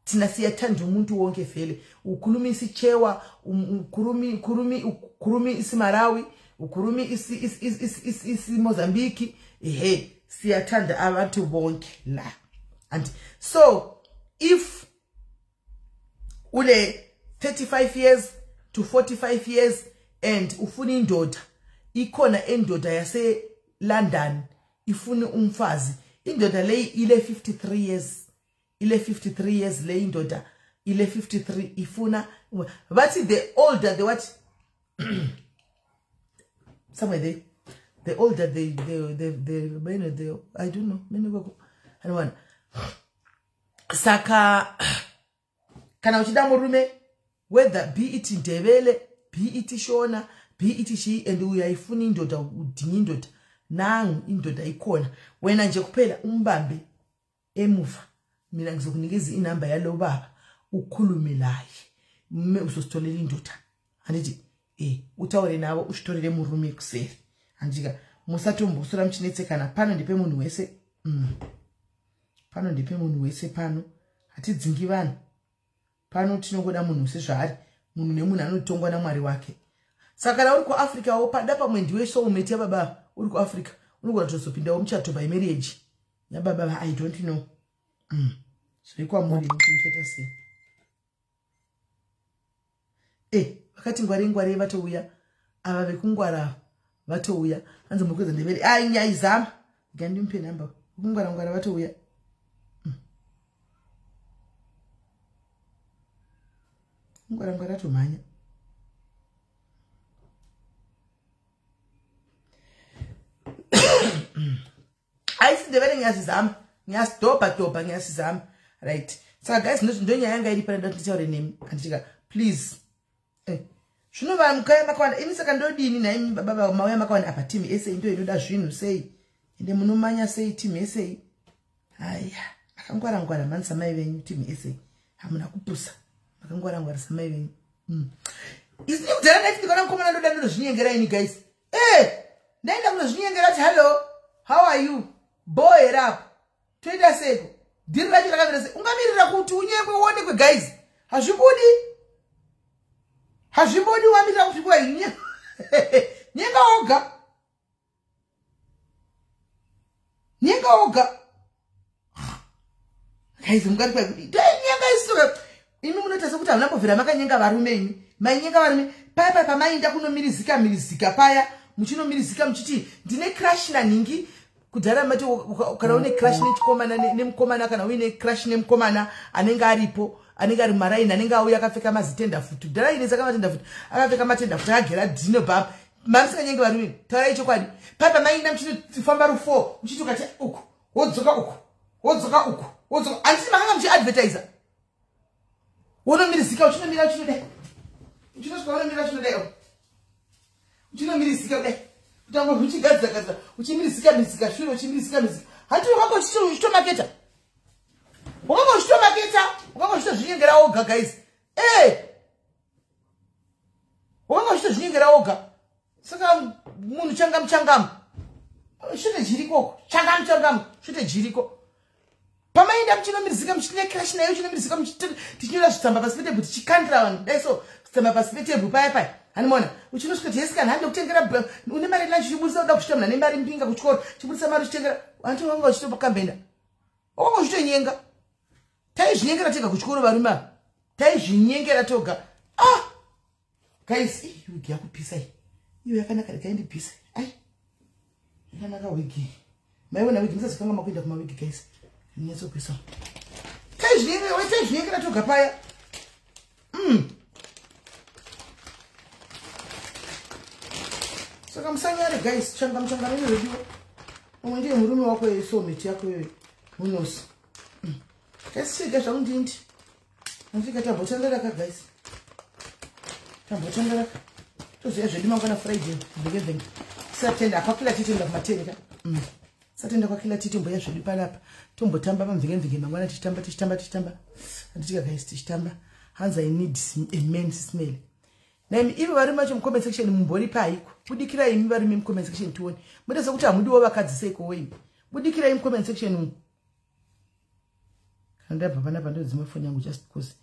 Thina siyathanda umuntu wonke vele. Ukhuluma isichewa, ukhulumi isiMalawi, ukhulumi isi Mozambique. Siyathanda abantu bonke la. And so if ule 35 years to 45 years and ufuni indoda ikhona endoda yase London ifuni umfazi indoda le ile 53 years le indoda ile 53 ifuna but the older the what somewhere there the older the I don't know many go and saka kana uchida murume whether be it ndebele be it shona be it shi and uyayifuna indoda udinga indoda nangu indoda ikhona wena nje kuphela umbambe emuva mina ngizokunikeza inamba yalo baba ukhulume laye uzositholela indoda andithi utawule nawo ushitolele murume kuseri andika musatombusura mchinetse kana pano ndipe munhu wese pano ndipe munhu wese pano hatidzingi vanhu pano tinongoda munhu sezvari munhu nemunhu anotongwa naMwari wake. Saka kana uri kuAfrica wo pada pamwe ndiwe soulmate yababa uri kuAfrica unogona kutozopindawo muchato by marriage yababa I don't know. So ikwa muri mucheta sei. Vakati ngwari vatouya ava vekungwara vatouya hanzi mukwedza ndevere nyaizama ngandimpe namba kungwara vatouya. Ngwara tumanya aisi ndevere nyasizama nyasidopa nyasizama right. Saka guys ndonya yanga iri pana nditaure nemi anditika please zvinova mukaya makawanda ini saka ndodini naimi baba mauya makawanda apa team ese ndo inoda zvinhu sei ende munomanya sei team ese haya akangwara manisa mai venyu team ese hamuna kupusa makangwara ngwara samai venyu isini kudzara ndati ndikona mukomana ndoda ndinozvinyengera ini guys ndaenda kunozvinyengera ati hello how are you boy rap toita seko dhiri racho rakamira sei ungamirira kuti unyengwe uonekwe guys hazvibudi wamirira kuti kwa nyenga oga guys mungari kwa nyenga isuka imi munoita sekuti hamuna mbobvira makanyenga varume imi mainyenga varume paya pamainda kunomirizika paya muchinomirizika muchiti ndine crash naningi kudhara mati kana une crash nechikomana nemukomana kana uine crash nemukomana anenge aripo anenge ari maraini anenge auya akapfeka mazitenda futu dhara ine saka matenda futu akapfeka matenda futu agera dhino baba mamisikanyenge varume taurai chokwadi paya pamainda muchitofamba ru4 muchitokati uku wodzoka uku handisi makanga muchiadvertisa wonomirizika uchinomira uchinodai uchinosvika wonomira uchinodai uchinomirizika kudai kutanga uchigadza uchimirizika shure uchimirizika hati wakanga uchitomaketa wakanga uchitozvinyengera oga guys wakanga uchitozvinyengera oga saka munhu changamu shute jiriko changamu shute jiriko pamainda muchinomirizika muchitine crash nayo uchinomirizika tichinyora zvitsamba pasi petebhu tichikandira vanhu dai so zvitsamba pasi petebhu paya hanimona uchinosvika jesikana hande kutengera une mari lunch chiburisa uda kuchita mna nemari mpinga kuchikoro chiburisa mari uchitengera anti wanga uchitopakambenda wakanga uchitonyenga taizvinyengera tega kuchikoro varume taizvinyengera toga guys wigi yakupisa iyo yakanaka rikaindipisa yakanaka wigi maiona wigi musazikanga makuenda kumawigi guys nyatsopisa taizvinyengera toga paya saka musanyare guys changamu inorodiwa umwe ndiye murume wako yesoulmate yako yoyo unosi kasika zvangu ndindi nasvika tambotandoraka guys toziva zvedu mangwana friday vhenge satenda kwakila titemba kumatenga satenda kwakila titomboya zvedu panapa tombotamba pamvhenge mangwana tichitamba anditika guys tichitamba hands I need a men's smell naimi ivo vari macho mucomment section mumbori paiko budikirai imi vari mucomment section tuone mutesa kuti hamudiwo vakadzi seiko wei budikirai mucomment section umu ndabva panapa ndodzima foni yangu just because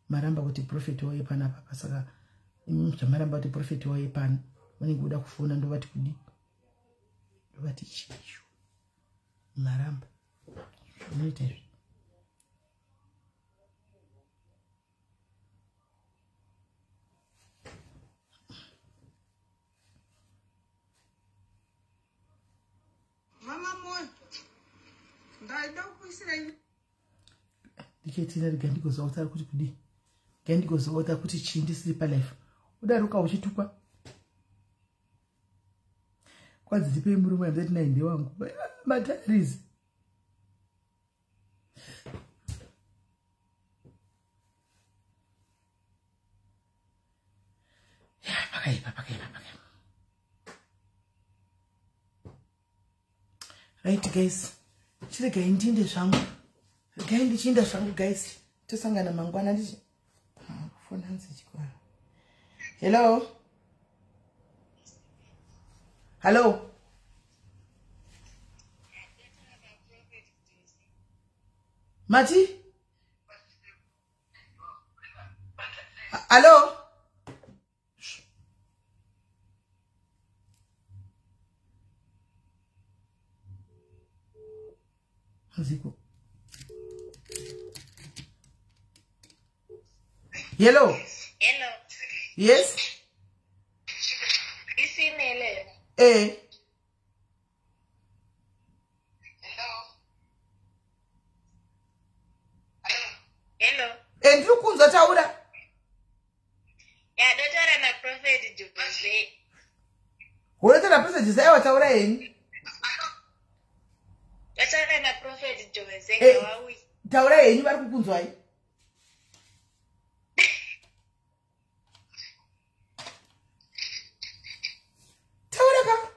maramba kuti prophet waye panapa pasaka imi zvamaramba kuti prophet waye pano vanenge kuda kufona ndovati kudi ndovati chicho maramba unoita izvi ndiketina rigandigozautara kuti kudi gandigozautara kuti chii ndisiri palife udaruka uchitukwa kwadzipei murume andati nainde wangu matarizi pakaipa right guys chiregai ndinde zvangu regai ndichinda zvangu guys tosangana mangwana ndichi kufona hanzi chikwara hello mati hello Ziko. Hello. Yes. Isimele. Hello. Ndiri kunzwa taura. Ya dotara na prophet Jose. Wewe na prophet Jose wataura yeni? Dotara na prophet Jose kawawi. Taura yeni vari kukunzwa yi? Taura ka?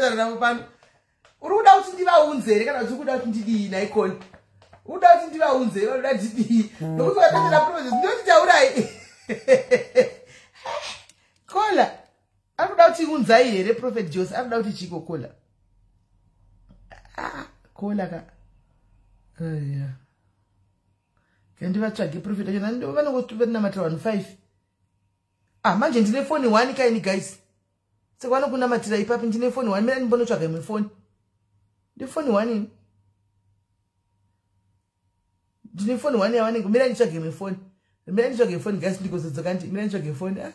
ndataura navo pano. Uri kuda kuti ndivaunze here kana kuti kuda kuti ndidii naikoni? Uda kuti ndivaunze here uda ndidii? Nokuti ukatendera prophet ndoti taurai. Kola. Ari kuda kuti unzai here prophet Jose ari kuda kuti chiko kola. Kola ka. Yeah. Kandivatsvage prophet acho nando vanokunamatira vanhu 5. Manje ndine phone 1 kaini guys. Saka vanokunamatira ipapi ndine phone 1 mina ndimbonotsvaga imwe phone. Ndi phone 1. Ndine phone 1 yavanenge mina nditsvage imwe phone. Mina nditsvage phone guys ndikuzodzoka ndi mina nditsvage phone.